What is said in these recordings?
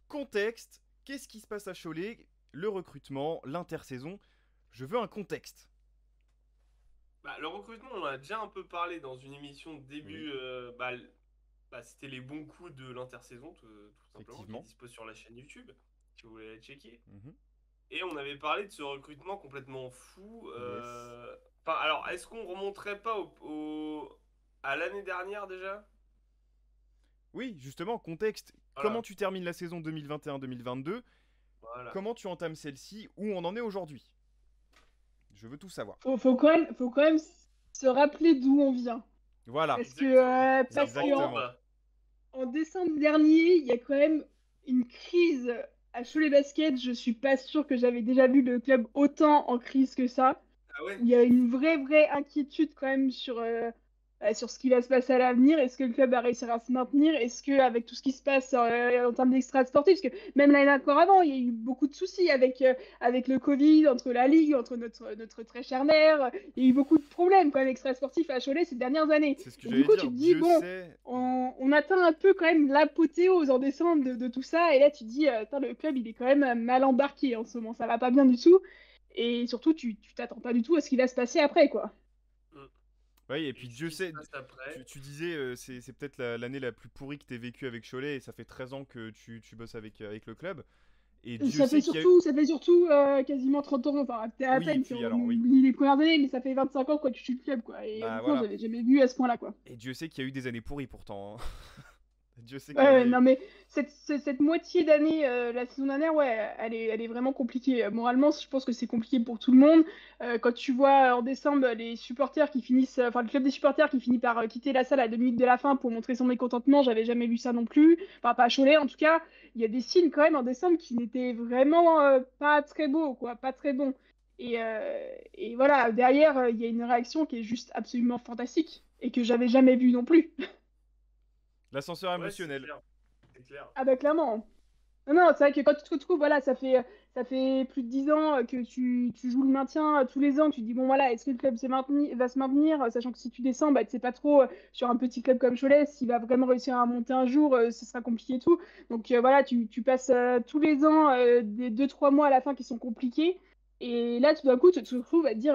Contexte, qu'est-ce qui se passe à Cholet? Le recrutement, l'intersaison. Je veux un contexte. Le recrutement, on en a déjà un peu parlé dans une émission de Oui, début. C'était les bons coups de l'intersaison, tout simplement, qui est effectivement. dispo sur la chaîne YouTube, si vous voulez la checker. Mhm. Et on avait parlé de ce recrutement complètement fou. Yes. Alors, est-ce qu'on remonterait pas à l'année dernière déjà? Oui, justement, contexte. Comment Voilà, tu termines la saison 2021-2022? voilà. Comment tu entames celle-ci? Où on en est aujourd'hui? Je veux tout savoir. Faut quand même se rappeler d'où on vient. Voilà, Parce que, Exactement. euh, C'est parce que important, exactement. ça. en décembre dernier, il y a quand même une crise à Cholet Basket. Je suis pas sûre que j'avais déjà vu le club autant en crise que ça. Ah ouais? Il y a une vraie inquiétude quand même sur ce qui va se passer à l'avenir. Est-ce que le club va réussir à se maintenir? Est-ce que avec tout ce qui se passe en termes d'extra sportifs, parce que même l'année encore avant, il y a eu beaucoup de soucis avec le Covid, entre la Ligue, entre notre très cher maire. Il y a eu beaucoup de problèmes quand même extra sportifs à Cholet ces dernières années. C'est ce que Et du j'allais coup, tu dire. te dis, Dieu bon, sait. on atteint un peu quand même l'apothéose en décembre de tout ça. Et là, tu te dis, attends, le club, il est quand même mal embarqué en ce moment. Ça va pas bien du tout. Et surtout, tu t'attends pas du tout à ce qui va se passer après, quoi. Mm. Oui, et Et puis ce Dieu qui se sait. passe après. Tu disais, c'est peut-être l'année la plus pourrie que tu vécue avec Cholet, et ça fait 13 ans que tu bosses avec le club. Et Dieu Ça fait sait qu'il y a eu. surtout quasiment 30 ans, enfin, peut-être à Oui, peine si puis on alors, oui. oublie les premières années, mais ça fait 25 ans quoi, tu suis le club, quoi. Et Bah honnêtement, voilà. j'avais jamais vu à ce point-là, quoi. Et Dieu sait qu'il y a eu des années pourries pourtant, hein. Dieu sait Ouais, qu'il y ouais, a eu. non, mais cette moitié d'année, la saison dernière, ouais, elle est vraiment compliquée. Moralement, je pense que c'est compliqué pour tout le monde. Quand tu vois en décembre les supporters qui finissent, enfin, le club des supporters qui finit par quitter la salle à 2 minutes de la fin pour montrer son mécontentement, j'avais jamais vu ça non plus. Enfin, pas à Cholet, en tout cas. Il y a des signes quand même en décembre qui n'étaient vraiment pas très beaux, quoi, pas très bons. Et voilà, derrière, il y a une réaction qui est juste absolument fantastique et que j'avais jamais vue non plus. L'ascenseur Ouais, c'est émotionnel. clair. C'est clair. Ah bah clairement. Non, non, c'est vrai que quand tu te retrouves, voilà, ça fait plus de 10 ans que tu joues le maintien tous les ans, tu te dis, bon, voilà, est-ce que le club va se maintenir, sachant que si tu descends, bah, tu sais pas trop, sur un petit club comme Cholet, s'il va vraiment réussir à monter un jour, ce sera compliqué et tout. Donc voilà, tu passes tous les ans des 2-3 mois à la fin qui sont compliqués, et là, tout d'un coup, tu te retrouves à te dire,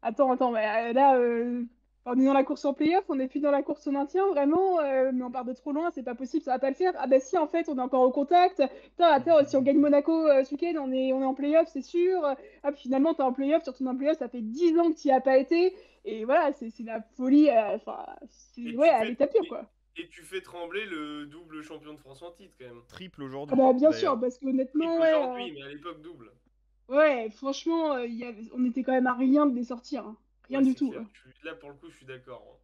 attends, mais, là, on est dans la course en playoff, on n'est plus dans la course au maintien, vraiment, mais on part de trop loin, c'est pas possible, ça va pas le faire. Ah bah si, en fait, on est encore au contact. Attends, si on gagne Monaco ce week-end, on est en playoff, c'est sûr. Ah, puis finalement, t'es en playoff, tu retournes en playoff, ça fait 10 ans que tu n'y as pas été. Et voilà, c'est la folie, enfin, Et ouais, tu à fais, l'état pur, et, quoi. et tu fais trembler le double champion de France en titre, quand même. Triple Ah aujourd'hui, bah bien sûr, d'ailleurs. parce qu'honnêtement, Triple ouais, aujourd'hui, mais à l'époque double. ouais, franchement, on était quand même à rien de les sortir, hein. Rien Ouais, du c'est tout, clair. hein. Là, pour le coup, je suis d'accord, hein.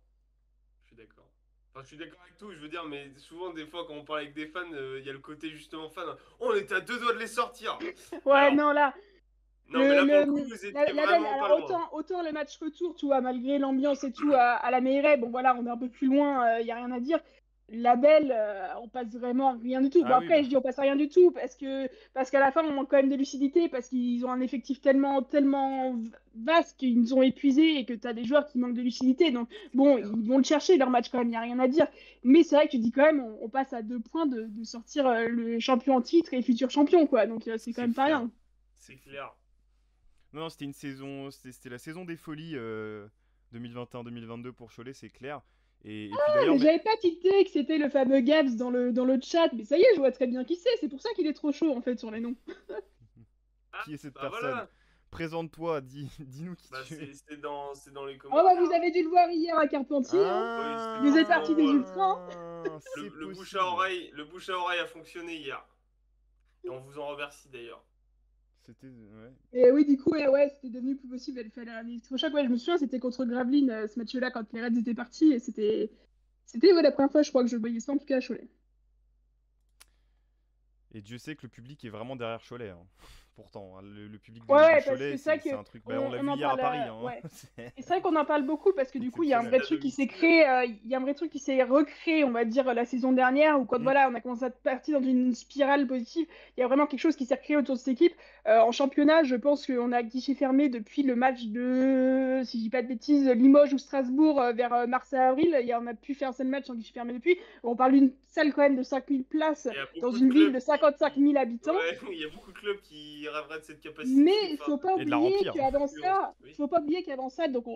Je suis d'accord. Enfin, je suis d'accord avec tout, je veux dire, mais souvent, des fois, quand on parle avec des fans, il y a le côté justement fan, hein. Oh, on était à 2 doigts de les sortir. Ouais, Alors, non, là, non, mais là, pour le coup, vous étiez la belle, vraiment pas alors loin. autant le match retour, tu vois, malgré l'ambiance et tout à la Meilleraie, bon voilà, on est un peu plus loin, il y a rien à dire. La belle, on passe vraiment à rien du tout. Bon Ah oui, après, bah. je dis on passe à rien du tout parce qu'à la fin, on manque quand même de lucidité parce qu'ils ont un effectif tellement vaste qu'ils nous ont épuisés et que tu as des joueurs qui manquent de lucidité. Donc C'est bon, clair. ils vont le chercher leur match quand même, il y a rien à dire. Mais c'est vrai que tu dis quand même, on passe à 2 points de sortir le champion en titre et futur champion quoi. Donc c'est quand C'est même pas fou, hein. rien. C'est C'est fou. clair. Non, non, c'était une saison. C'était la saison des folies 2021-2022 pour Cholet, c'est clair. Et puis d'ailleurs, Mais mais j'avais pas tilté que c'était le fameux Gabs dans le chat, mais ça y est, je vois très bien qui c'est pour ça qu'il est trop chaud en fait sur les noms. Ah, qui est cette bah personne? voilà. Présente-toi, dis-nous qui Bah, tu es. c'est dans les Oh bah commentaires, vous hein. avez dû le voir hier à Carpentier, hein. Oui, c'était Il faisait forcément partie des drôle. ultras, hein. C'est Le bouche à possible. oreille, le bouche à oreille a fonctionné hier. Et on vous en remercie d'ailleurs. C'était. Ouais. Et oui, du coup, ouais, c'était devenu plus possible. Elle fallait un électrochoc. Ouais, je me souviens, c'était contre Gravelines ce match-là quand les Reds étaient partis, et c'était ouais, la première fois, je crois, que je voyais ça en tout cas à Cholet. Et Dieu sait que le public est vraiment derrière Cholet, hein. pourtant, hein. Le public Ouais, de ouais, parce que Cholet, c'est vrai c'est que un truc. Bah, on l'a vu en hier à parle, Paris, hein. ouais. C'est Et c'est vrai qu'on en parle beaucoup parce que du coup, il y a un vrai exceptionnel. truc qui s'est domicile. créé, il y a un vrai truc qui s'est recréé, on va dire, la saison dernière, où quand Mm. voilà, on a commencé à partir dans une spirale positive, il y a vraiment quelque chose qui s'est recréé autour de cette équipe. En championnat, je pense qu'on a guichet fermé depuis le match de, si je dis pas de bêtises, Limoges ou Strasbourg vers mars-avril. On a pu faire un seul match en guichet fermé depuis. On parle d'une salle quand même de 5000 places Il y a dans beaucoup de une ville clubs de 55 000 habitants. Ouais, il y a beaucoup de clubs qui rêveraient de cette Mais capacité. il Enfin, faut pas Et de la oublier remplir. qu'avant influence, ça, oui. donc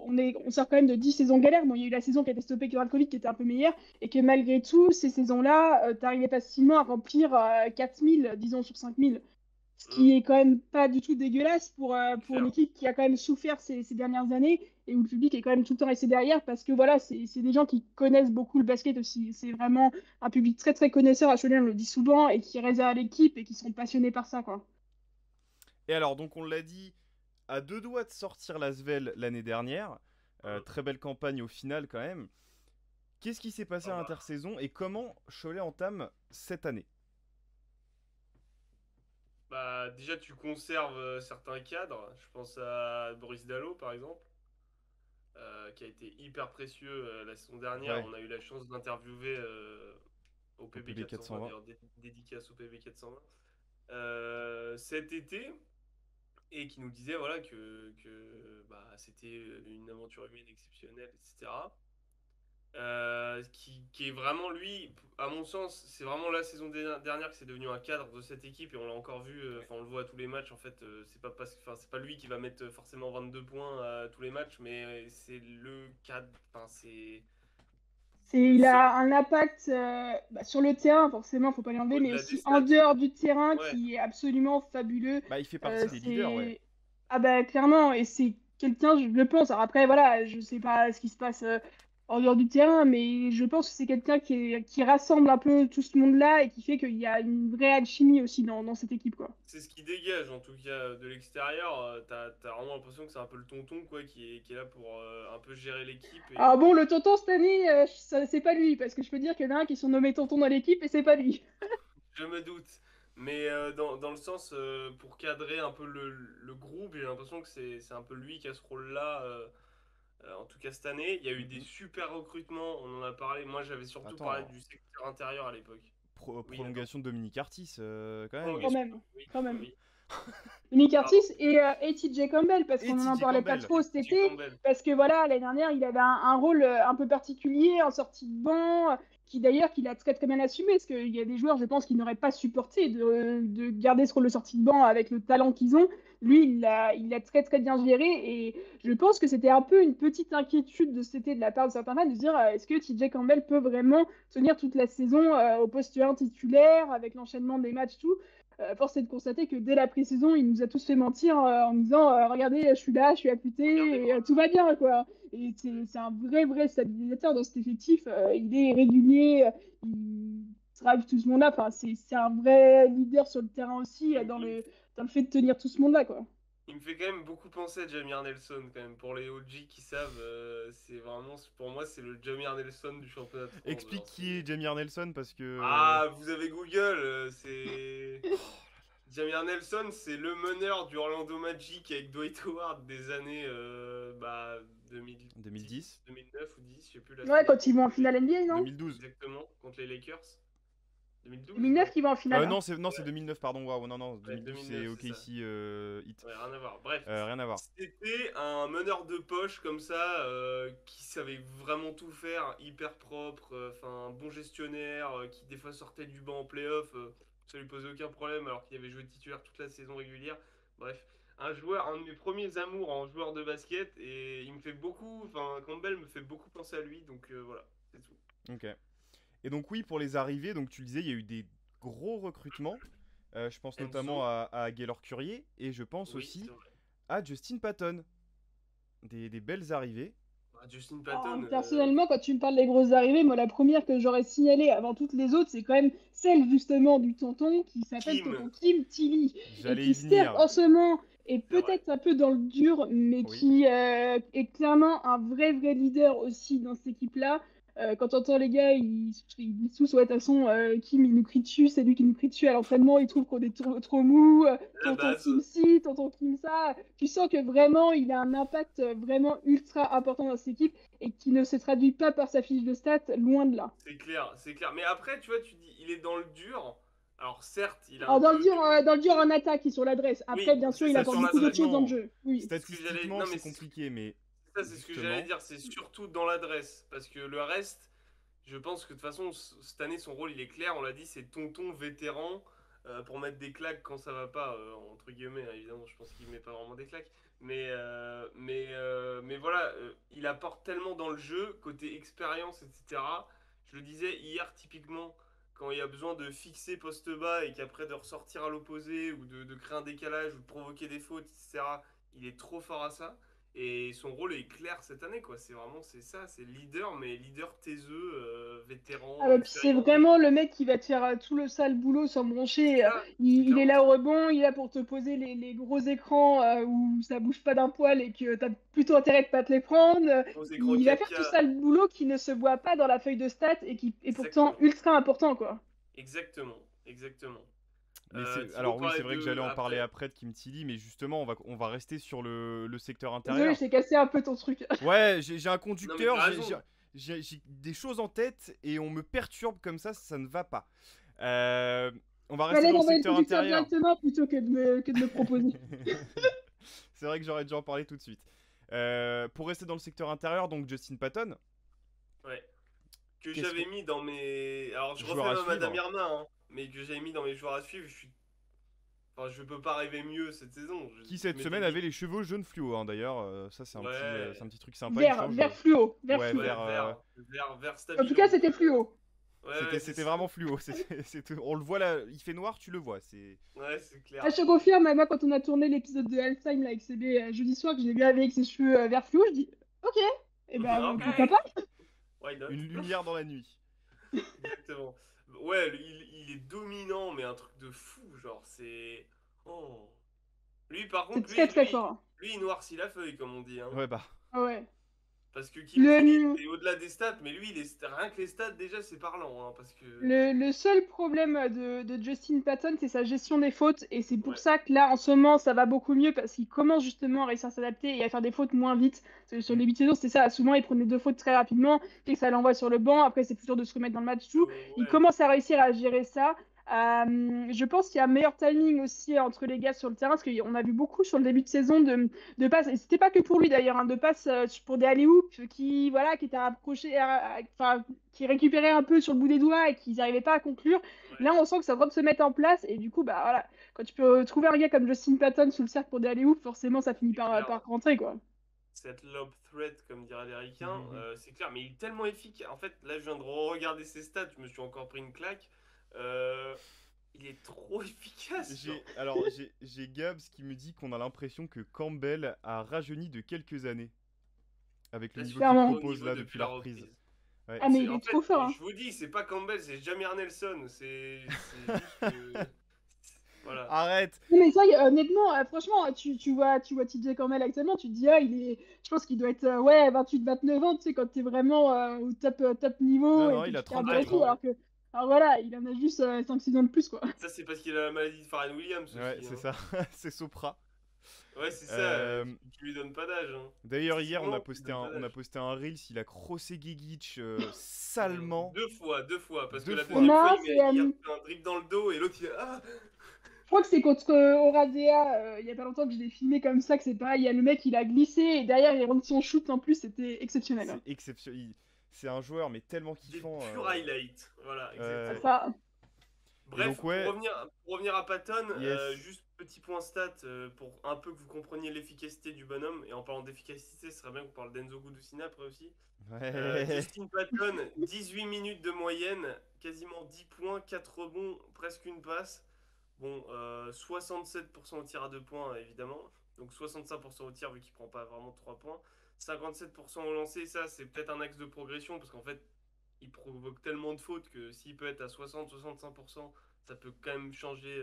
on sort quand même de 10 saisons galères. Bon, il y a eu la saison qui a été stoppée durant le Covid qui était un peu meilleure, et que malgré tout, ces saisons-là, t'arrivais facilement à remplir 4000, disons, sur 5000. Ce qui est quand même pas du tout dégueulasse C'est pour une clair. équipe qui a quand même souffert ces dernières années, et où le public est quand même tout le temps resté derrière, parce que voilà, c'est des gens qui connaissent beaucoup le basket aussi. C'est vraiment un public très très connaisseur, à Cholet, on le dit souvent, et qui reste à l'équipe et qui sont passionnés par ça, quoi. Et alors, donc, on l'a dit, à deux doigts de sortir l'Asvel l'année dernière. Hum. Très belle campagne au final, quand même. Qu'est-ce qui s'est passé Ah à bah. l'intersaison et comment Cholet entame cette année? Bah, déjà, tu conserves certains cadres. Je pense à Boris Dallot, par exemple, qui a été hyper précieux la saison dernière. Ouais, On a eu la chance d'interviewer au au PB PB 420, 420. d'ailleurs, dédicace au PB 420, cet été, et qui nous disait voilà, que bah, c'était une aventure humaine exceptionnelle, etc. Qui est vraiment lui, à mon sens, c'est vraiment la saison dernière que c'est devenu un cadre de cette équipe et on l'a encore vu, enfin on le voit à tous les matchs en fait, c'est pas enfin, c'est pas lui qui va mettre forcément 22 points à tous les matchs, mais c'est le cadre, enfin c'est le Il seul a un impact sur le terrain, forcément, faut pas l'enlever, mais au-delà des aussi en stats. dehors du terrain Ouais, qui est absolument fabuleux. Bah, il fait partie des leaders, ouais. C'est ah bah clairement, et c'est quelqu'un, je le pense. Alors après, voilà, je sais pas ce qui se passe en dehors du terrain, mais je pense que c'est quelqu'un qui rassemble un peu tout ce monde-là et qui fait qu'il y a une vraie alchimie aussi dans cette équipe, quoi. c'est ce qui dégage en tout cas de l'extérieur. T'as vraiment l'impression que c'est un peu le tonton quoi qui est là pour un peu gérer l'équipe Alors et bon, le tonton cette année, c'est pas lui, parce que je peux dire qu'il y en a un qui sont nommés tonton dans l'équipe et c'est pas lui. je me doute. Mais dans le sens, pour cadrer un peu le groupe, j'ai l'impression que c'est un peu lui qui a ce rôle-là, en tout cas cette année. Il y a eu des Mhm. super recrutements, on en a parlé. Moi, j'avais surtout parlé Attends, du secteur intérieur à l'époque. Oui, attends. prolongation de Dominique Artis, quand même. Quand Prolongation, même, oui, quand oui, même. oui. Nick Curtis Pardon. et TJ Campbell, parce Et qu'on n'en TJ parlait pas Campbell. trop Et cet TJ été, Campbell. parce que voilà, l'année dernière, il avait un rôle un peu particulier en sortie de banc, qui d'ailleurs qu'il a très très bien assumé, parce qu'il y a des joueurs, je pense, qui n'auraient pas supporté de garder ce rôle de sortie de banc avec le talent qu'ils ont. Lui, il l'a très très bien géré, et je pense que c'était un peu une petite inquiétude de cet été de la part de certains fans, de se dire est-ce que TJ Campbell peut vraiment tenir toute la saison au poste 1 titulaire, avec l'enchaînement des matchs, tout. Force est de constater que dès la pré-saison, il nous a tous fait mentir en disant regardez, je suis affûté, et Regardez-moi. tout va bien, quoi. Et c'est un vrai stabilisateur dans cet effectif. Il est régulier, il drive tout ce monde-là. Enfin, c'est un vrai leader sur le terrain aussi, Il, il- dans le fait de tenir tout ce monde-là, quoi. il me fait quand même beaucoup penser à Jamir Nelson, quand même. Pour les OG qui savent, c'est vraiment, pour moi, c'est le Jamir Nelson du championnat de France. Explique Genre, qui est Jamir Nelson parce que. Ah, vous avez Google, c'est. Jamir Nelson, c'est le meneur du Orlando Magic avec Dwight Howard des années 2010, 2010. 2009 ou 10, je sais plus là. Ouais, quand ils vont en finale NBA, non? 2012. Exactement, contre les Lakers. 2012, 2009 non? qui va en finale, hein. Non, c'est 2009, pardon. Waouh, non, Ouais, 2012, c'est 2009, c'est ça. OKC Heat. Ouais, rien à voir. Bref, Rien à voir. c'était un meneur de poche comme ça, qui savait vraiment tout faire, hyper propre, enfin un bon gestionnaire, qui des fois sortait du banc en playoff, ça lui posait aucun problème alors qu'il avait joué titulaire toute la saison régulière. Bref, un de mes premiers amours en joueur de basket et il me fait beaucoup, enfin Campbell me fait beaucoup penser à lui, donc voilà, c'est tout. Ok. Et donc, oui, pour les arrivées, donc tu le disais, il y a eu des gros recrutements. Je pense notamment Enzo, à Gaylor Curier et je pense oui, c'est aussi vrai. à Justin Patton. Des belles arrivées. Ah, Justin Oh, Patton, personnellement, quand tu me parles des grosses arrivées, moi, la première que j'aurais signalée avant toutes les autres, c'est quand même celle justement du tonton qui s'appelle Kim, tonton Kim Tilly et J'allais y qui certes venir. en ce moment est c'est vrai. peut-être un peu dans le dur, mais Oui. qui est clairement un vrai leader aussi dans cette équipe-là. Quand t'entends les gars, ils disent tous, ouais, de toute façon, Kim, il nous crie dessus, c'est lui qui nous crie dessus à l'entraînement, il trouve qu'on est trop mou, La tonton base. Kim ci, tonton Kim ça. Tu sens que vraiment, il a un impact vraiment ultra important dans cette équipe et qui ne se traduit pas par sa fiche de stats, loin de là. C'est clair, c'est clair. Mais après, tu vois, tu dis, il est dans le dur. Alors certes, il a un Alors, peu... dans le dur en attaque et sur l'adresse. Après, Oui, bien sûr, c'est il ça, apporte sur beaucoup d'autres l'adresse. choses dans le Statistiquement, jeu. Oui. statistiquement, Non, mais c'est compliqué, mais ça, c'est ce que j'allais justement, dire, c'est surtout dans l'adresse. Parce que le reste, je pense que de toute façon, cette année, son rôle, il est clair. On l'a dit, c'est tonton vétéran pour mettre des claques quand ça va pas, entre guillemets. Hein, évidemment, je pense qu'il met pas vraiment des claques. Mais voilà, il apporte tellement dans le jeu, côté expérience, etc. Je le disais hier, typiquement, quand il y a besoin de fixer poste bas et qu'après de ressortir à l'opposé ou de créer un décalage ou de provoquer des fautes, etc., il est trop fort à ça. Et son rôle est clair cette année, quoi. C'est vraiment, c'est ça, c'est leader, mais leader taiseux, Ah vétéran, bah, puis c'est expérimenté. vraiment le mec qui va te faire tout le sale boulot sans C'est broncher. ça, c'est Il est clairement là ça. au rebond, il est là pour te poser les gros écrans où ça bouge pas d'un poil et que t'as plutôt intérêt de pas te les prendre. Aux écrans Il va faire 4K, tout ça le boulot qui ne se voit pas dans la feuille de stats et qui est pourtant exactement. ultra important, quoi. Exactement, exactement. mais c'est Thibaut alors oui, c'est parlait vrai que de j'allais en parler après. après de Kim Tilly, mais justement, on va rester sur le secteur Désolé, intérieur. je t'ai cassé un peu ton truc. Ouais, j'ai un Non mais conducteur, t'as raison. j'ai des choses en tête et on me perturbe comme ça ne va pas. Euh, on va rester Fallait dans le d'envoyer le secteur conducteur intérieur. directement plutôt que de me proposer. C'est vrai que j'aurais dû en parler tout de suite. Pour rester dans le secteur intérieur, donc Justin Patton, Ouais. Que qu'est-ce j'avais qu'on mis dans mes. Alors je joueur refais à ma Madame suivre? Irma, hein, mais que j'avais mis dans mes joueurs à suivre. Enfin, je peux pas rêver mieux cette saison. Qui Je cette m'étais semaine dit. avait les cheveux jaunes fluo, hein, d'ailleurs. Ça c'est Ouais. un petit truc sympa. Il Vert, change. vert fluo, vert Ouais, fluo. Ouais, vers. vert En tout cas, stabilo. c'était fluo. Ouais, C'était ouais, c'est c'était ça. vraiment fluo. On le voit là, il fait noir, tu le vois. Ouais, c'est Ah, clair. je te confirme, moi, quand on a tourné l'épisode de Halftime là, avec CB jeudi soir, que je l'ai vu avec ses cheveux vert fluo, je dis, ok, et ben Ok, pourquoi pas? why not? une lumière dans la nuit. Exactement. Ouais, il est dominant, mais un truc de fou, genre, c'est... Oh. Lui, par C'est contre, très très fort. lui, il noircit la feuille, comme on dit, hein. Ouais, bah. Ah ouais. Parce que Kim Tilly, Le, c'est au-delà des stats, mais lui, rien que les stats, déjà, c'est parlant, hein, parce que... le seul problème de Justin Patton, c'est sa gestion des fautes. Et c'est pour Ouais, ça que là, en ce moment, ça va beaucoup mieux parce qu'il commence justement à réussir à s'adapter et à faire des fautes moins vite. Parce que sur le Mm. début de saison, c'était ça. Souvent, il prenait 2 fautes très rapidement, puis que ça l'envoie sur le banc. Après, c'est plus dur de se remettre dans le match, tout. Il ouais. commence à réussir à gérer ça. Je pense qu'il y a un meilleur timing aussi entre les gars sur le terrain parce qu'on a vu beaucoup sur le début de saison de passes, et c'était pas que pour lui d'ailleurs, hein, de passes pour des alley-oops qui, voilà, qui étaient rapprochés, enfin, qui récupéraient un peu sur le bout des doigts et qu'ils n'arrivaient pas à conclure. Ouais, Là, on sent que ça va de se mettre en place et du coup, bah voilà, quand tu peux trouver un gars comme Justin Patton sous le cercle pour des alley-oops, forcément, ça finit c'est clair. par rentrer, quoi. Cette lob threat, comme dirait les Ricains, Mhm. c'est clair, mais il est tellement efficace. En fait, là, je viens de regarder ses stats, je me suis encore pris une claque. Euh, il est trop efficace, genre. J'ai Gabs qui me dit qu'on a l'impression que Campbell a rajeuni de quelques années avec le Là, niveau c'est qu'il Clairement. au propose niveau là depuis depuis la la reprise. reprise. Ouais. Ah, mais il En est fait, trop fort, hein. je vous dis, c'est pas Campbell, c'est Jamir Nelson. C'est juste que... Voilà. Arrête. Non, mais ça, honnêtement, franchement, tu vois TJ Cornell actuellement, tu te dis, ah, je pense qu'il doit être, ouais, 28-29 ans, tu sais, quand t'es vraiment au top Non, niveau et non, que il a tu carbures et 34 tout, ans. alors voilà, il en a juste 5-6 ans de plus, quoi. Ça, c'est parce qu'il a la maladie de Pharrell Williams Ouais, aussi. c'est Hein. ça. C'est Sopra. Ouais, c'est ça. Euh, Tu lui donnes pas d'âge. Hein. D'ailleurs, hier, Physiquement, tu lui donnes pas on a d'âge. posté un Reels. Il a crossé Gigic salement. Deux fois. Parce que Deux la fois. deuxième fois, Non, il a fait un dribble dans le dos et l'autre, il a... Ah. je crois que c'est contre Oradea, il y a pas longtemps que je l'ai filmé comme ça, que c'est pareil, il y a le mec, il a glissé, et derrière, il rentre son shoot, en plus, c'était exceptionnel, hein. C'est exceptionnel. C'est un joueur, mais tellement Des kiffant. purs highlights. Voilà, C'est exactement. ça. Et Bref, donc, ouais, pour revenir à Patton, yes. juste petit point stat pour un peu que vous compreniez l'efficacité du bonhomme. Et en parlant d'efficacité, ce serait bien qu'on parle d'Enzo Gudusina après aussi. Ouais. Justin Patton, 18 minutes de moyenne, quasiment 10 points, 4 rebonds, presque une passe. Bon, 67% au tir à 2 points, évidemment. Donc 65% au tir vu qu'il prend pas vraiment 3 points. 57% au lancer, ça c'est peut-être un axe de progression parce qu'en fait, il provoque tellement de fautes que s'il peut être à 60-65%, ça peut quand même changer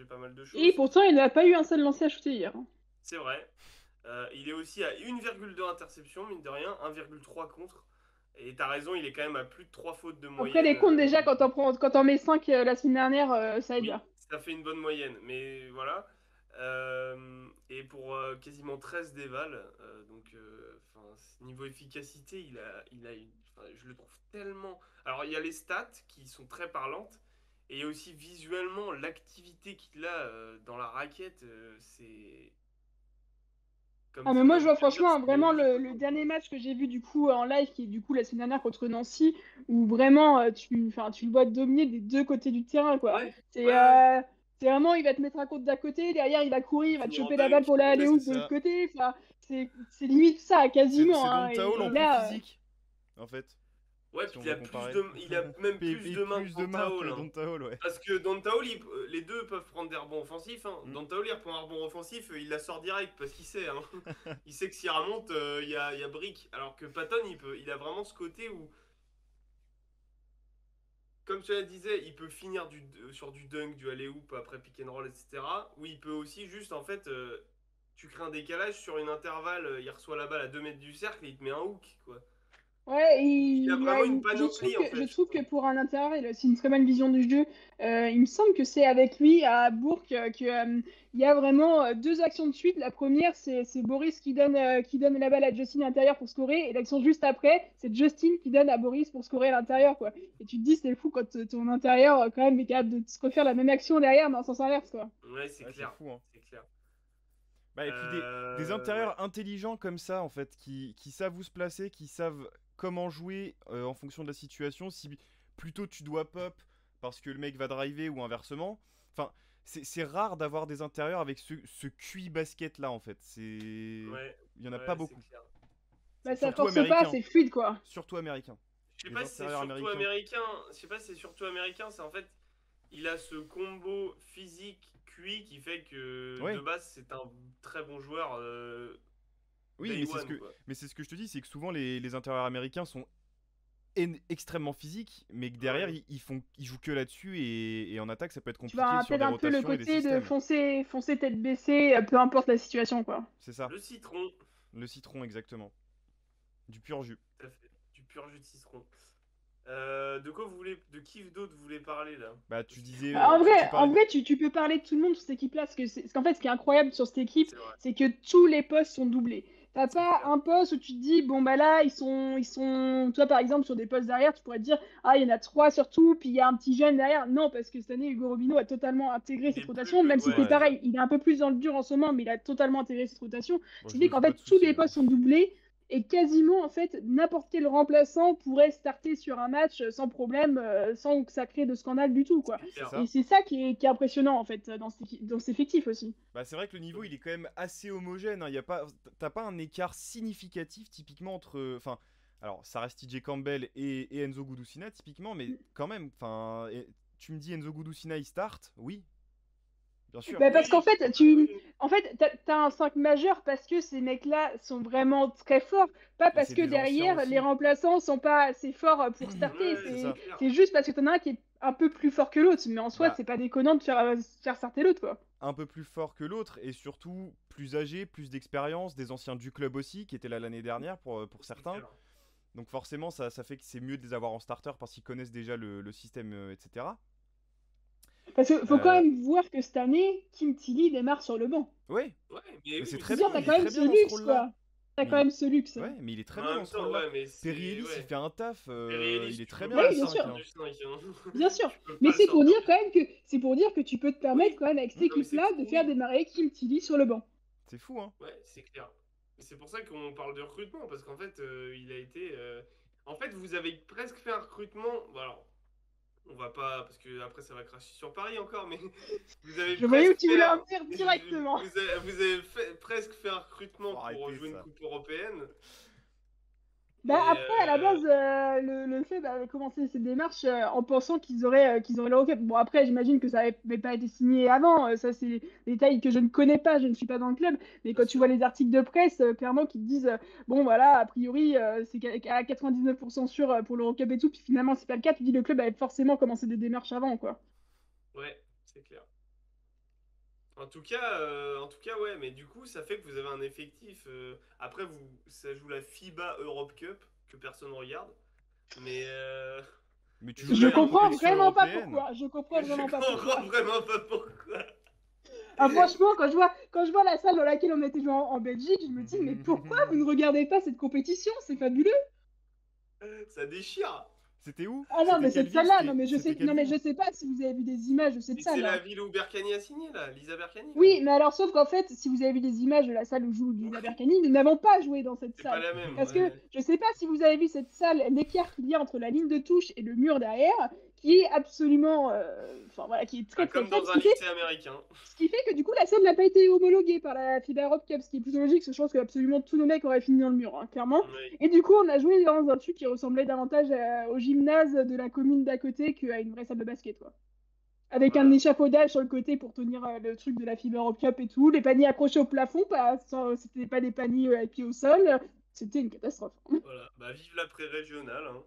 pas mal de Et choses. pourtant, il n'a pas eu un seul lancer à shooter hier, hein. C'est vrai. Il est aussi à 1,2 interception, mine de rien, 1,3 contre. Et t'as raison, il est quand même à plus de 3 fautes de Après, moyenne. les comptes, déjà, quand t'en mets 5 la semaine dernière, ça aide Oui, bien. ça fait une bonne moyenne, mais voilà. Et pour quasiment 13 dévals, niveau efficacité, je le trouve tellement. Alors, il y a les stats qui sont très parlantes, et il y a aussi visuellement l'activité qu'il a dans la raquette. C'est Ah, mais moi, comme je tu vois viens de dire, franchement, c'est vraiment, magique, le dernier match que j'ai vu du coup en live, qui est du coup la semaine dernière contre Nancy, où vraiment tu le vois dominer des deux côtés du terrain, quoi. Ouais, C'est ouais, ouais. c'est vraiment, il va te mettre un contre d'un côté, derrière il va courir, il va te Finir en choper la balle dunk. pour la aller C'est hoop de l'autre ça. côté. Enfin, c'est limite ça, quasiment. C'est Hein. Donta Hall en Et plus là, physique, en fait, Ouais, si puis on doit comparer. il a même plus Et de mains que plus de Donta mains Hall, que hein. Donta Hall, ouais. Parce que Donta Hall, les deux peuvent prendre des rebonds offensifs, hein. Mm. Donta Hall, il reprend un rebond offensif, il la sort direct parce qu'il sait, hein. Il sait que s'il remonte, il y a brick. Alors que Patton, il a vraiment ce côté où, comme tu la disais, il peut finir sur du dunk, du alley-oop, après pick and roll, etc. Ou il peut aussi juste, en fait, tu crées un décalage sur une intervalle, il reçoit la balle à 2 mètres du cercle et il te met un hook, quoi. ouais, Il a vraiment une panoplie, en je fait, je trouve trouve. que pour un intérieur, il a aussi une très bonne vision du jeu. Il me semble que c'est avec lui à Bourg il y a vraiment deux actions de suite. La première, c'est Boris qui donne la balle à Justin à l'intérieur pour scorer. Et l'action juste après, c'est Justin qui donne à Boris pour scorer à l'intérieur, quoi. Et tu te dis, c'est fou quand ton intérieur, quand même, est capable de se refaire la même action derrière, mais en sens inverse, quoi. Ouais, c'est Ouais, c'est clair. fou, hein. C'est clair. Bah, et puis des Ouais. intérieurs intelligents comme ça, en fait, qui savent où se placer, qui savent comment jouer en fonction de la situation. Si plutôt tu dois pop parce que le mec va driver ou inversement. Enfin, c'est rare d'avoir des intérieurs avec ce QI basket là, en fait. Ouais, Il y en a pas ouais, c'est beaucoup. clair. Bah, C'est ça clair. Surtout force pas, américains. c'est fluide, quoi. Surtout américains. Je sais Les pas si c'est intérieurs surtout américains. américain. Je sais pas si c'est surtout américain. C'est en fait, il a ce combo physique QI qui fait que de Ouais. base c'est un très bon joueur Oui, day one quoi. mais c'est ce que je te dis, c'est que souvent les intérieurs américains sont extrêmement physiques, mais que derrière Ouais. Ils jouent que là-dessus et en attaque ça peut être Tu compliqué vas sur peut-être des un peu le rotations et des côté de systèmes. foncer tête baissée, peu importe la situation, quoi. C'est ça, Le citron, le citron exactement, du pur jus. tout à fait. Du pur jus de citron. De qui d'autre vous voulez parler là? Bah tu disais, Bah, tu en parlais, vrai tu peux parler de tout le monde sur cette équipe-là, parce qu'en fait, ce qui est incroyable sur cette équipe, C'est vrai, c'est que tous les postes sont doublés. T'as c'est pas clair. un poste où tu te dis, bon, bah là, toi, par exemple, sur des postes derrière, tu pourrais te dire, ah, il y en a trois surtout, puis il y a un petit jeune derrière. Non, parce que cette année, Hugo Robino a totalement intégré Il cette est plus rotation, que même si c'est ouais, ouais, c'est ça. pareil, il est un peu plus dans le dur en ce moment, mais il a totalement intégré cette rotation. bon, Ce je qui fait me qu'en fais pas fait, de tous soucis, les hein. postes sont doublés. Et quasiment, en fait, n'importe quel remplaçant pourrait starter sur un match sans problème, sans que ça crée de scandale du tout, quoi. C'est C'est clair. Et ça. c'est ça qui est impressionnant, en fait, dans cet effectif aussi. Bah c'est vrai que le niveau il est quand même assez homogène, hein. Y a pas, t'as pas un écart significatif typiquement entre, enfin, alors ça reste TJ Campbell et Enzo Gudusina typiquement, mais quand même, enfin, tu me dis Enzo Gudusina il start, oui, bien sûr. Bah, parce qu'en Oui, fait, oui. t'as un 5 majeur parce que ces mecs-là sont vraiment très forts, pas Et parce c'est que des anciens derrière, les aussi. remplaçants sont pas assez forts pour starter. Ouais, C'est C'est ça. c'est clair. c'est juste parce que t'en as un qui est un peu plus fort que l'autre, mais en soi, Bah c'est pas déconnant de faire starter l'autre, quoi. un peu plus fort que l'autre et surtout plus âgé, plus d'expérience, des anciens du club aussi qui étaient là l'année dernière pour C'est certains. clair. Donc forcément ça fait que c'est mieux de les avoir en starter parce qu'ils connaissent déjà le système, etc. Parce qu'il faut quand Euh, même voir que cette année, Kim Tilly démarre sur le banc. ouais, Ouais, mais mais oui, c'est mais très Je veux c'est dire, bien, t'as il mais est quand même très ce bien dans ce luxe, rôle-là. quoi. T'as Mais quand même ce luxe. ouais, mais il est très en bien dans même ce temps, rôle-là. ouais, mais Perry c'est Ellis, il ouais. fait un taf, Perry Ellis, il est tu très peux bien Bah pas dans oui, le bien 5, sûr. sortir hein. du 5, hein. Bien sûr. Tu peux Mais pas le sortir. c'est pour dire que tu peux te permettre Oui, quand même avec cette Hmm, non mais c'est équipe-là de fou, faire oui. démarrer Kim Tilly sur le banc. c'est fou, hein. Ouais, c'est clair. Et c'est pour ça qu'on parle de recrutement, parce qu'en fait, il a été. En fait, vous avez presque fait un recrutement. Bon, alors, on va pas, parce que après ça va cracher sur Paris encore, mais vous avez Je voyais où presque tu fait voulais un... en venir directement. vous avez presque fait un recrutement Faut pour arrêter jouer une ça. coupe européenne. Bah Et après, à la base, le fait avait commencé ces démarches en pensant qu'ils auraient l'Eurocup. Bon, après, j'imagine que ça n'avait pas été signé avant. Ça, c'est des détails que je ne connais pas. Je ne suis pas dans le club. Mais bien quand tu vois sûr. les articles de presse, clairement, qui te disent, bon, voilà, a priori, c'est à 99% sûr pour l'Eurocup et tout. Puis finalement, c'est pas le cas. Tu dis, le club avait forcément commencé des démarches avant, quoi. Ouais, c'est clair. En tout cas, ouais, mais du coup, ça fait que vous avez un effectif. Après, ça joue la FIBA Europe Cup que personne regarde. Mais Mais tu Je joues Je dans une comprends compétition vraiment pas européenne. pourquoi. Je comprends je vraiment pas comprends pourquoi. vraiment pas pourquoi. Ah, franchement, quand je vois la salle dans laquelle on était joué en Belgique, je me dis, mais pourquoi vous ne regardez pas cette compétition? C'est fabuleux. Ça déchire. C'était où? Ah non, C'était mais quelle cette ville? salle-là, non, mais je C'était sais, quelle non, mais ville? je sais pas si vous avez vu des images de cette Mais c'est salle, la hein. ville où Berkane a signé là, Lisa Berkane là. Oui, mais alors, sauf qu'en fait, si vous avez vu des images de la salle où joue Lisa Oui, Berkane, nous n'avons pas joué dans cette c'est pas salle. la même. Parce que Ouais. je sais pas si vous avez vu cette salle, l'écart qu'il y a entre la ligne de touche et le mur derrière, qui est absolument, enfin voilà, qui est très Bah, très comme faible, dans un lycée américain. ce qui fait que du coup la salle n'a pas été homologuée par la FIBA Europe Cup, ce qui est plutôt logique, parce que je pense que absolument tous nos mecs auraient fini dans le mur, hein, clairement. Oui. Et du coup, on a joué dans un truc qui ressemblait davantage au gymnase de la commune d'à côté qu'à une vraie salle de basket, quoi. Avec un Voilà. échafaudage sur le côté pour tenir le truc de la FIBA Europe Cup et tout, les paniers accrochés au plafond, c'était pas des paniers à pied au sol, c'était une catastrophe. Voilà. Bah vive l'après-régional. Hein.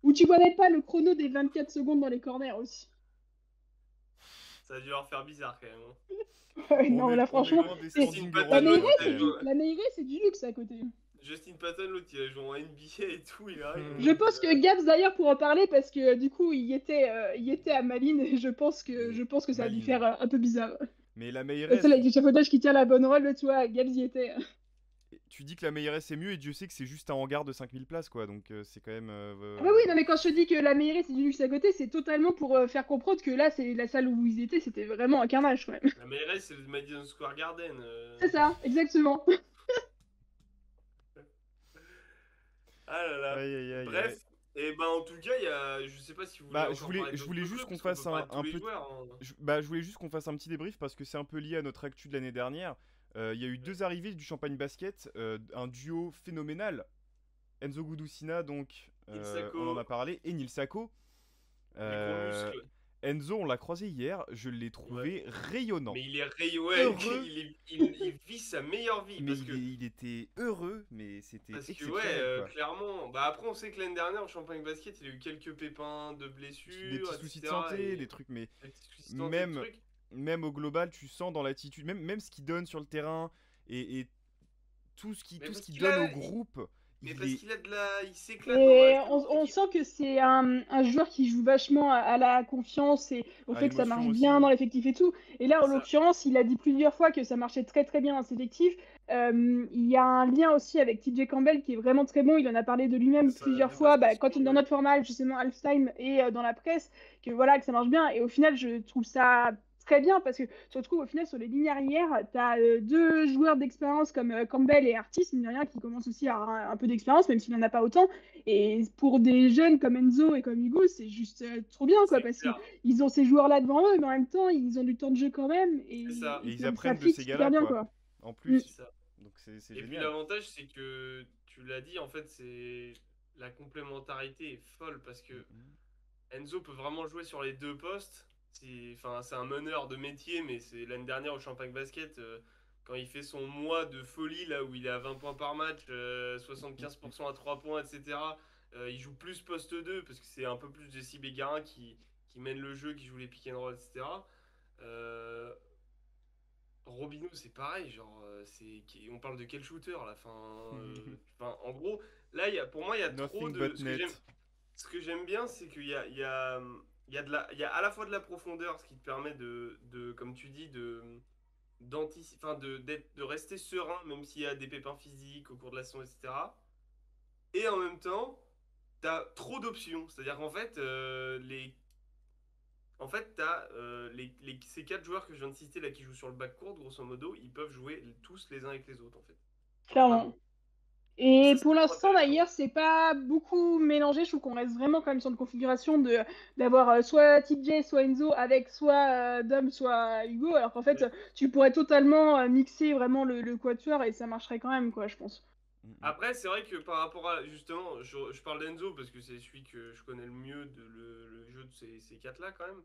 Où tu vois même pas le chrono des 24 secondes dans les corners aussi. Ça a dû leur faire bizarre quand même. Hein. Ouais, On non, est, là on est franchement, loin des c'est- Justin standings la Patton, européens l'autre, Meilleray, il a quand même. la Meilleray, c'est du luxe à côté. Justin Patton, l'autre, il a joué en NBA et tout, il arrive. Je pense que Gabs d'ailleurs pour en parler parce que du coup il était à Malines et Mais je pense que ça a dû Malines. faire un peu bizarre. Mais la C'est Meilleuresse, là avec l'échafaudage qui tient la bonne rôle, tu vois, Gabs y était. tu dis que la Meilleuresse c'est mieux et Dieu sait que c'est juste un hangar de 5000 places quoi, donc c'est quand même. Ah bah oui, non mais quand je te dis que la Meilleray c'est du luxe à côté, c'est totalement pour faire comprendre que là c'est la salle où ils étaient, c'était vraiment un carnage quand même. La mairesse, c'est le Madison Square Garden. C'est ça, exactement. Ah là là. Aïe aïe aïe aïe. Bref. Et ben en tout cas, il y a... je sais pas si vous voulez Bah, je encore voulais, parler je voulais d'autres juste trucs, qu'on parce qu'on peut fasse parler de tous un les peu. joueurs. Hein. Bah, je voulais juste qu'on fasse un petit débrief parce que c'est un peu lié à notre actu de l'année dernière. Il y a eu deux arrivées du Champagne Basket, un duo phénoménal. Enzo Gudusina, donc, on en Ilsako, a parlé, et Nil Sako. les gros Euh, muscles. Enzo, on l'a croisé hier, je l'ai Ouais. trouvé rayonnant. Mais il est rayé, ouais, Heureux. il vit sa meilleure vie. Mais il était heureux, mais c'était Parce que ouais, exceptionnel quoi. clairement. Bah après, on sait que l'année dernière, au Champagne Basket, il a eu quelques pépins de Des blessures, petits soucis de etc. santé, Et des trucs, mais des petits soucis de santé, des même, trucs. même au global, tu sens dans l'attitude, même ce qu'il donne sur le terrain et Mais tout ce parce qu'il qu'il donne a, au groupe, mais il parce est. qu'il a de la, il s'éclate dans Et la salle, on sent que c'est un joueur qui joue vachement à la confiance et au À fait que ça l'émotion marche aussi, bien ouais. dans l'effectif et tout. Et là, en c'est ça. l'occurrence, il a dit plusieurs fois que ça marchait très très bien dans cet effectif. Il y a un lien aussi avec TJ Campbell qui est vraiment très bon. Il en a parlé de lui-même Ça, plusieurs de fois, façon quand il est dans ouais. notre format, justement Halftime et dans la presse, que voilà, que ça marche bien. Et au final, je trouve ça très bien parce que tu te retrouves au final sur les lignes arrière, tu as deux joueurs d'expérience comme Campbell et Artis, mine de rien, qui commencent aussi à avoir un peu d'expérience, même s'il n'en a pas autant. Et pour des jeunes comme Enzo et comme Hugo, c'est juste trop bien, quoi, C'est parce clair. qu'ils ont ces joueurs-là devant eux, mais en même temps, ils ont du temps de jeu quand même, C'est ça. Et ils ça apprennent de fit ces super gars-là, bien, quoi. quoi. En Mm. C'est plus. ça. Donc c'est Et puis génial. l'avantage, c'est que tu l'as dit, en fait, c'est la complémentarité est folle parce que Mhm. Enzo peut vraiment jouer sur les deux postes. Enfin, c'est un meneur de métier, mais c'est l'année dernière au Champagne Basket, quand il fait son mois de folie, là où il est à 20 points par match, 75% à 3 points, etc. Il joue plus poste 2 parce que c'est un peu plus Jesse Bégarin qui mène le jeu, qui joue les pick and roll, etc. Euh, Robinho, c'est pareil, genre, on parle de quel shooter là, en gros, là, pour moi, il y a trop Nothing de. but net. Ce que j'aime bien, c'est qu'il y a à la fois de la profondeur, ce qui te permet comme tu dis, de rester serein, même s'il y a des pépins physiques au cours de la saison, etc. Et en même temps, t'as trop d'options. C'est-à-dire qu'en fait, t'as ces quatre joueurs que je viens de citer là qui jouent sur le backcourt, grosso modo, ils peuvent jouer tous les uns avec les autres, en fait. Clairement. Vraiment. Et Et ça, c'est pour trop l'instant, intéressant. d'ailleurs, c'est pas beaucoup mélangé. Je trouve qu'on reste vraiment quand même sur une configuration d'avoir soit TJ, soit Enzo, avec soit Dom, soit Hugo. Alors qu'en fait, Ouais. tu pourrais totalement mixer vraiment le quatuor et ça marcherait quand même, quoi, je pense. Mhm. Après, c'est vrai que par rapport à, justement, je parle d'Enzo parce que c'est celui que je connais le mieux le jeu de ces quatre-là, quand même.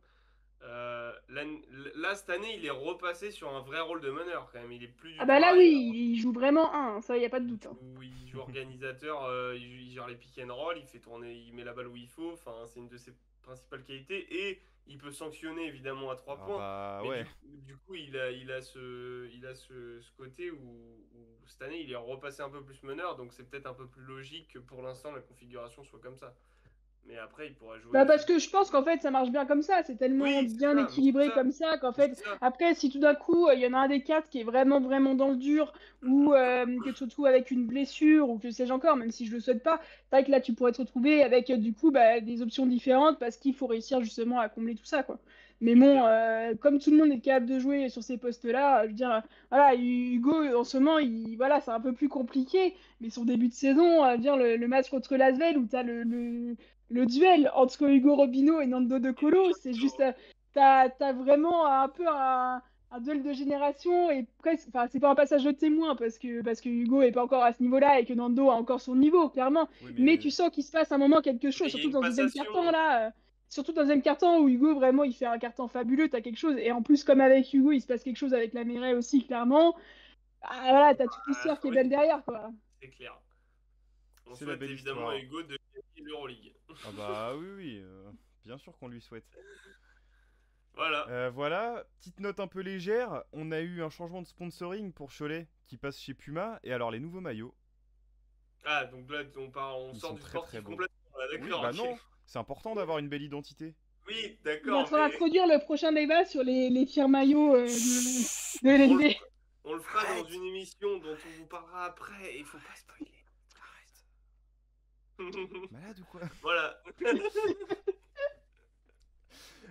Là, cette année, il est repassé sur un vrai rôle de meneur, quand même. Il est plus Ah du bah tout là, arrière. oui, il joue vraiment un, ça, y a pas de doute, hein. Il joue organisateur, il gère les pick and roll, il fait tourner, il met la balle où il faut. Enfin, c'est une de ses principales qualités. Et il peut sanctionner, évidemment, à 3 Ah points. bah Mais ouais. du coup, il a ce côté où cette année, il est repassé un peu plus meneur. Donc, c'est peut-être un peu plus logique que pour l'instant, la configuration soit comme ça. Mais après, il pourrait jouer. Bah parce aussi. que je pense qu'en fait ça marche bien comme ça, c'est tellement Oui, c'est bien ça, mais équilibré c'est ça. comme ça qu'en C'est fait ça. après si tout d'un coup il y en a un des quatre qui est vraiment vraiment dans le dur ou que tu te retrouves avec une blessure ou que sais-je encore, même si je le souhaite pas, c'est vrai que là tu pourrais te retrouver avec du coup bah, des options différentes parce qu'il faut réussir justement à combler tout ça quoi. Mais C'est bon, clair. comme tout le monde est capable de jouer sur ces postes-là, je veux dire, voilà, Hugo en ce moment, voilà, c'est un peu plus compliqué, mais son début de saison, je veux dire, le match contre Lasvel où tu as le duel entre Hugo Robinho et Nando De Colo, c'est juste, t'as vraiment un peu un duel de génération et presque, enfin, c'est pas un passage de témoin parce que Hugo est pas encore à ce niveau-là et que Nando a encore son niveau, clairement. Oui, Mais mais tu sens qu'il se passe un moment quelque Mais chose, il y a surtout une dans le deuxième passation. quart-temps là. Surtout dans le deuxième quart-temps où Hugo vraiment il fait un quart-temps fabuleux, t'as quelque chose. Et en plus, comme avec Hugo, il se passe quelque chose avec la Méret aussi, clairement. Ah, voilà, t'as toute l'histoire qui est belle Oui, derrière, quoi. c'est clair. On c'est la souhaite belle évidemment à histoire. Hugo de gagner l'Euroleague. Ah bah oui, oui, bien sûr qu'on lui souhaite. Voilà. Voilà, petite note un peu légère, on a eu un changement de sponsoring pour Cholet qui passe chez Puma, et alors les nouveaux maillots, Ah, donc là, on ils sort sont du très très sportif beaux. complètement. Là, Oui, d'accord, bah ok. non, c'est important d'avoir une belle identité. Oui, Il va d'accord, falloir mais introduire le prochain débat sur les tiers maillots de on le, l'LB. on le fera dans Arrête. une émission dont on vous parlera après et il faut pas spoiler. Arrête. Malade ou quoi? Voilà.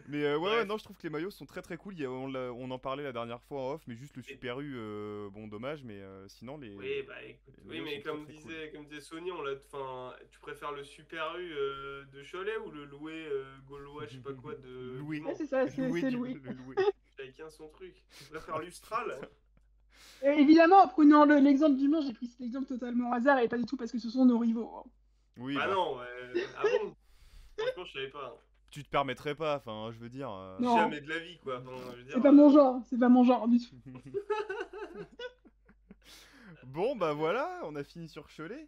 Mais ouais, ouais, Bref. non, je trouve que les maillots sont très très cool. On en parlait la dernière fois en off, mais juste le Et- Super U, bon, dommage, mais sinon Oui, bah écoute, les oui, maillots mais sont très très cool. comme disait Sony, enfin, tu préfères le Super U de Cholet ou le loué gaulois, je sais pas quoi, du Loué. Ouais, Mans? c'est ça, Loué c'est du Louis. le loué. Chacun son truc. Tu préfères l'Ustral? Évidemment, en prenant l'exemple du Mans, j'ai pris cet exemple totalement au hasard et pas du tout parce que ce sont nos rivaux, hein. Oui, Bah bah, non, ah bon? Franchement, je savais pas. tu te permettrais pas, enfin, je veux dire. Non, Jamais de la vie, quoi. Enfin, je veux c'est dire, pas mon genre, c'est pas mon genre du tout. Bon, bah voilà, on a fini sur Cholet.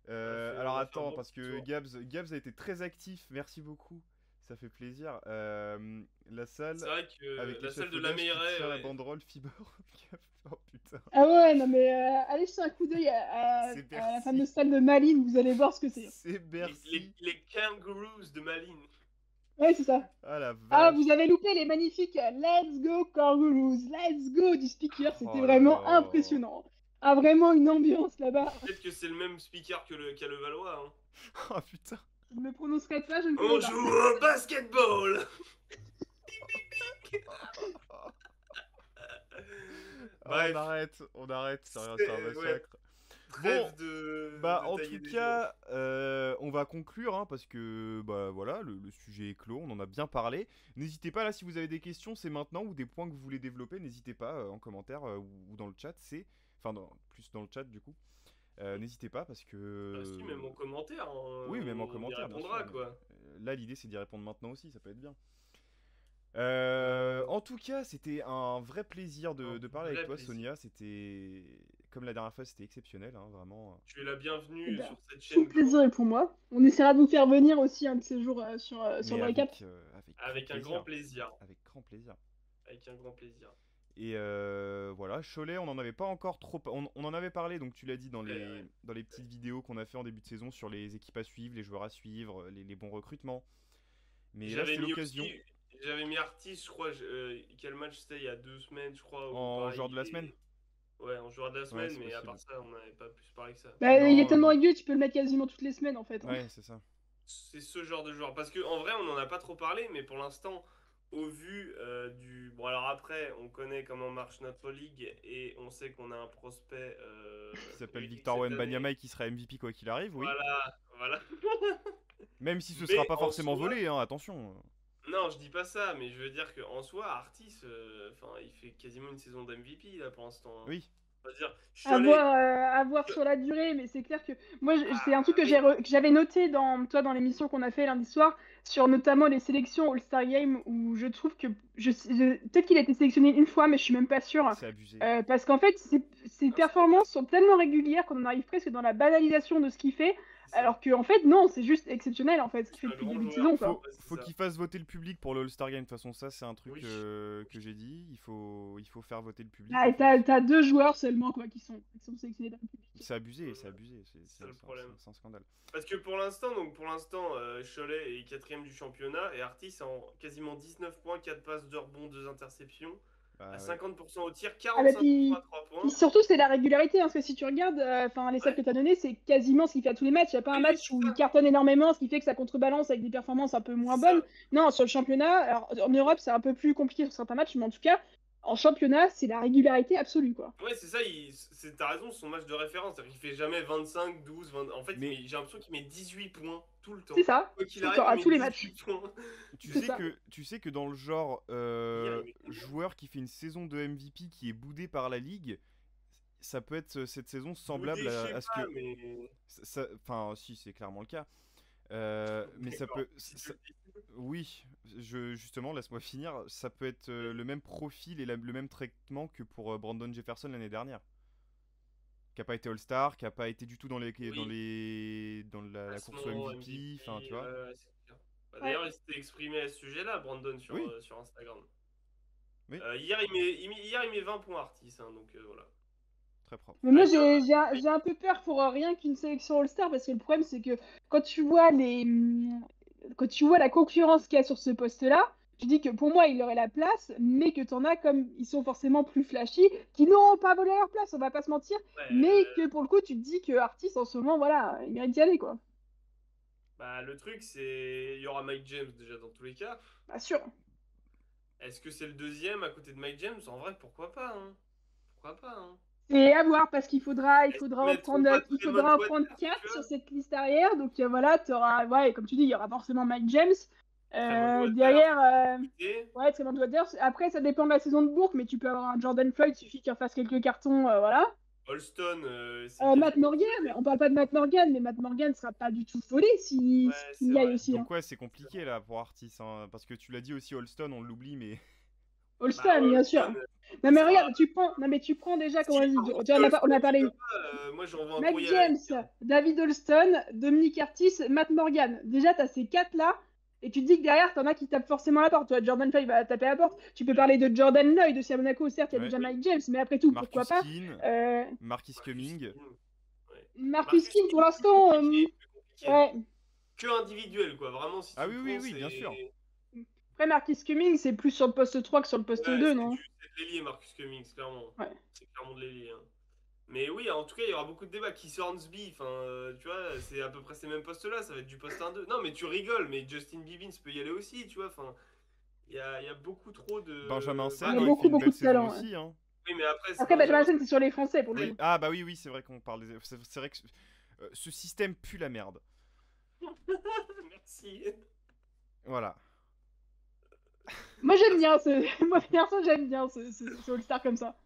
on Alors a fait un attends, bon parce petit que tour. Gabs a été très actif, merci beaucoup, ça fait plaisir. La salle C'est vrai que avec la salle de la l'échafaudage qui Meilleray, tient la ouais. banderole Fiber. Oh putain, Ah ouais, non mais allez jeter un coup d'œil c'est à la Bercy, fameuse salle de Malines, vous allez voir ce que c'est. c'est Bercy. Les Kangaroos de Malines. Ouais, c'est ça. Ah la Ah, vous vache. avez loupé les magnifiques Let's Go Kangaroos, Let's Go du speaker, c'était Oh là vraiment là. impressionnant. Ah, vraiment une ambiance là-bas. Peut-être que c'est le même speaker qu'à Levallois. Hein. Oh putain. Je ne prononcerai pas, je ne On connais pas. joue au basketball. Ah, Bref, on arrête, c'est un ouais, massacre. trêve Bon, de bah en tailler tout des joueurs. cas, on va conclure hein, parce que bah voilà, le sujet est clos, on en a bien parlé. N'hésitez pas là si vous avez des questions, c'est maintenant ou des points que vous voulez développer, n'hésitez pas en commentaire ou dans le chat, plus dans le chat du coup. N'hésitez pas parce Bah si, que même en commentaire, hein, oui, même en on y commentaire bien sûr, répondra, mais quoi. là l'idée c'est d'y répondre maintenant aussi, ça peut être bien. Euh, En tout cas, c'était un vrai plaisir un de parler avec vrai toi, plaisir. Sonia. C'était comme la dernière fois, c'était exceptionnel, hein, vraiment. Tu es la Eh bienvenue ben, sur cette tout le chaîne plaisir est pour moi. On essaiera de vous faire venir aussi un de ces jours sur Mais le récap. avec avec un grand plaisir. avec grand plaisir. Avec un grand plaisir. Et voilà, Cholet, on en avait pas encore trop, on en avait parlé, donc tu l'as dit Ouais. dans les petites vidéos qu'on a fait en début de saison sur les équipes à suivre, les joueurs à suivre, les bons recrutements. Mais là, J'avais c'était mis l'occasion aussi, j'avais mis Artis, je crois, quel match c'était il y a 2 semaines, je crois, où en pareil, joueur de la semaine. ouais, en joueur de la Ouais, semaine, c'est mais à possible. part ça, on n'avait pas plus parlé que ça. Bah, il est Non, tellement non. régulier, tu peux le mettre quasiment toutes les semaines en fait, hein. Ouais, c'est ça. C'est ce genre de joueur. Parce qu'en vrai, on n'en a pas trop parlé, mais pour l'instant, au vu du. Bon, alors après, on connaît comment marche notre ligue et on sait qu'on a un prospect. Qui s'appelle mérité Victor cette année. Wembanyama et qui sera MVP quoi qu'il arrive, oui. Voilà, voilà. Même si ce sera Mais pas en forcément soi, volé, hein, attention. non, je dis pas ça, mais je veux dire qu'en soi, Artis, enfin, il fait quasiment une saison d'MVP là pour l'instant. Hein. Oui. On va dire, Cholet. À voir sur la durée, mais c'est clair que moi, c'est un truc Ah, que mais que j'avais noté dans l'émission qu'on a fait lundi soir, sur notamment les sélections All-Star Game, où je trouve que peut-être qu'il a été sélectionné une fois, mais je suis même pas sûre. C'est abusé. Parce qu'en fait, ses performances sont tellement régulières qu'on en arrive presque dans la banalisation de ce qu'il fait, alors que en fait non, c'est juste exceptionnel en fait ce qu'il fait Un depuis le grand début de joueur. saison quoi. Faut, Ouais, c'est faut ça. qu'il fasse voter le public pour le All-Star Game. De toute façon, ça, c'est un truc Oui. que j'ai dit. Il faut faire voter le public. Ah, en et fait. t'as 2 joueurs seulement quoi qui sont sélectionnés dans le public. C'est abusé, c'est abusé. C'est ça le problème. C'est un scandale. Parce que pour l'instant, Cholet est 4ème du championnat et Artis en quasiment 19 points, 4 passes de rebond, 2 interceptions, Bah, à ouais. 50% au tir, Ah bah 45% à 3 puis points. surtout c'est la régularité, hein, parce que si tu regardes, enfin les stats que t'as donné, c'est quasiment ce qu'il fait à tous les matchs. Il n'y a pas un Oui, match c'est où ça. il cartonne énormément, ce qui fait que ça contrebalance avec des performances un peu moins C'est ça. bonnes. Non, sur le championnat, alors en Europe c'est un peu plus compliqué sur certains matchs, mais en tout cas, en championnat, c'est la régularité absolue quoi. Ouais, c'est ça, t'as raison, son match de référence, c'est-à-dire qu'il fait jamais 25, 12, 20... En fait, Mais- j'ai l'impression qu'il met 18 points tout le temps. C'est ça, Quoi qu'il tout le arrive, temps, à il tous met les 18 points. C'est ça. Tu sais que dans le genre Hier, il met combien joueur qui fait une saison de MVP qui est boudé par la ligue, ça peut être cette saison semblable Boudé, je sais à ce pas, que. mais... Enfin, si, c'est clairement le cas. Mais ça D'accord, peut. si tu ça- le dis. Oui, justement, laisse-moi finir. Ça peut être le même profil et le même traitement que pour Brandon Jefferson l'année dernière. Qui a pas été All-Star, qui a pas été du tout dans la course au Classement, MVP. Enfin, tu vois. ouais, c'est clair. Bah, Ouais. d'ailleurs, il s'était exprimé à ce sujet-là, Brandon, sur, Oui. sur Instagram. Oui. Hier, il met 20 points Artis, hein, donc voilà. Très propre. Mais moi, Ouais, bien. j'ai un peu peur pour rien qu'une sélection All-Star, parce que le problème, c'est que quand tu vois quand tu vois la concurrence qu'il y a sur ce poste-là, tu dis que pour moi, il aurait la place, mais que t'en as comme ils sont forcément plus flashy, qui n'auront pas volé leur place, on va pas se mentir, Ouais, mais que pour le coup, tu te dis que Artis, en ce moment, voilà, il mérite d'y aller, quoi. bah, le truc, c'est... Il y aura Mike James, déjà, dans tous les cas. Pas sûr. Est-ce que c'est le deuxième à côté de Mike James? En vrai, pourquoi pas, hein. Pourquoi pas, hein. Et à voir, parce qu'il faudra Est-ce qu'ils en mettront prendre, pas il Tremont faudra en prendre Waters, 4 tu sur vois? cette liste arrière, donc voilà, t'auras, ouais, comme tu dis, il y aura forcément Mike James. Tremont Waters, Derrière, écoutez. ouais, Tremont Waters. Après, ça dépend de la saison de Bourg, mais tu peux avoir un Jordan Floyd, suffit qu'il refasse quelques cartons, voilà. Holston, c'est Matt quasiment Morgan, fait. on parle pas de Matt Morgan, mais Matt Morgan sera pas du tout volé Ouais, s'il c'est y aille vrai. aussi. Donc ouais, c'est compliqué là pour Artis, hein, parce que tu l'as dit aussi Holston, on l'oublie, mais Holston, Bah, bien sûr. Holston, Non, mais sera- regarde, tu prends déjà, comment Si, on par dit, contre, tu vois, on a parlé. moi j'envoie un Mike courrier à la James, Ligue, hein. David Holston, Dominic Curtis, Matt Morgan. Déjà, tu as ces 4-là, et tu te dis que derrière, tu en as qui tapent forcément à la porte. Toi, Jordan Floyd va taper à la porte. Tu peux parler de Jordan Lloyd aussi à Monaco, certes, il y a Ouais. déjà Mike James, mais après tout, Marcus pourquoi pas. Keane, Marquis Marcus Cumming. King, ouais. Marcus King, pour l'instant, plus compliqué. ouais. Que individuel, quoi. Vraiment, si Ah tu oui, le oui, prends, oui, bien c'est- sûr. Après, Marcus Cummings, c'est plus sur le poste 3 que sur le poste Ouais, 2, c'est non? c'est de l'ailier, Marcus Cummings, clairement. Ouais. C'est clairement de l'ailier, hein. Mais oui, en tout cas, il y aura beaucoup de débats. Keith Hornsby, enfin, tu vois, c'est à peu près ces mêmes postes-là, ça va être du poste 1-2. Non, mais tu rigoles, mais Justin Bibbins peut y aller aussi, tu vois, enfin, il y a beaucoup trop de... Benjamin Il y Sen, a il beaucoup, fait une beaucoup belle de talent, saison ouais. aussi. Hein. Oui, mais après, c'est Après, Benjamin Benjamin Sen, c'est sur les Français, pour le Oui. coup. Ah bah oui, oui, c'est vrai qu'on parle des... C'est vrai que ce système pue la merde. Merci. Voilà. Moi, j'aime bien moi, perso, j'aime bien ce All-Star comme ça.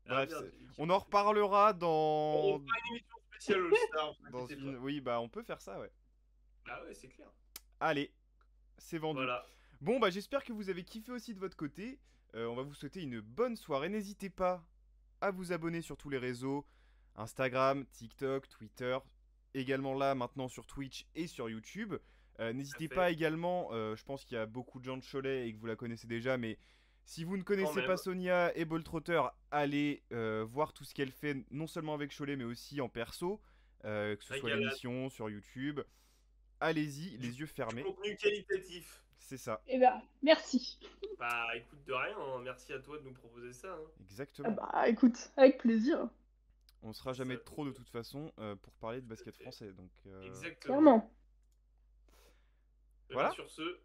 Bref, merde, on en reparlera On dans... fera une émission spéciale All-Star, vous dans inquiétez une... Oui, bah on peut faire ça, ouais. pas. Ah ouais, c'est clair. Allez, c'est vendu. Voilà. Bon, bah j'espère que vous avez kiffé aussi de votre côté. On va vous souhaiter une bonne soirée. N'hésitez pas à vous abonner sur tous les réseaux. Instagram, TikTok, Twitter. Également là, maintenant sur Twitch et sur YouTube. N'hésitez fait. pas également, je pense qu'il y a beaucoup de gens de Cholet et que vous la connaissez déjà, mais si vous ne connaissez même. pas Sonia et Boltrotter, allez voir tout ce qu'elle fait, non seulement avec Cholet, mais aussi en perso, que ce soit Régalade. l'émission sur YouTube. Allez-y, les yeux fermés. Contenu qualitatif. C'est ça, Eh ben, merci. Bah écoute, de rien, hein. Merci à toi de nous proposer ça, hein. Ah exactement. bah, écoute, avec plaisir. On sera jamais Ça- trop de toute façon pour parler de basket français. Donc, Exactement. Clairement. Eh ben, Voilà. Sur ce,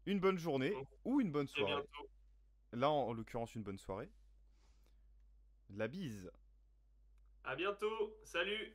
une bonne journée ou une bonne à soirée. bientôt. Là, en l'occurrence, une bonne soirée. La bise. À bientôt. Salut.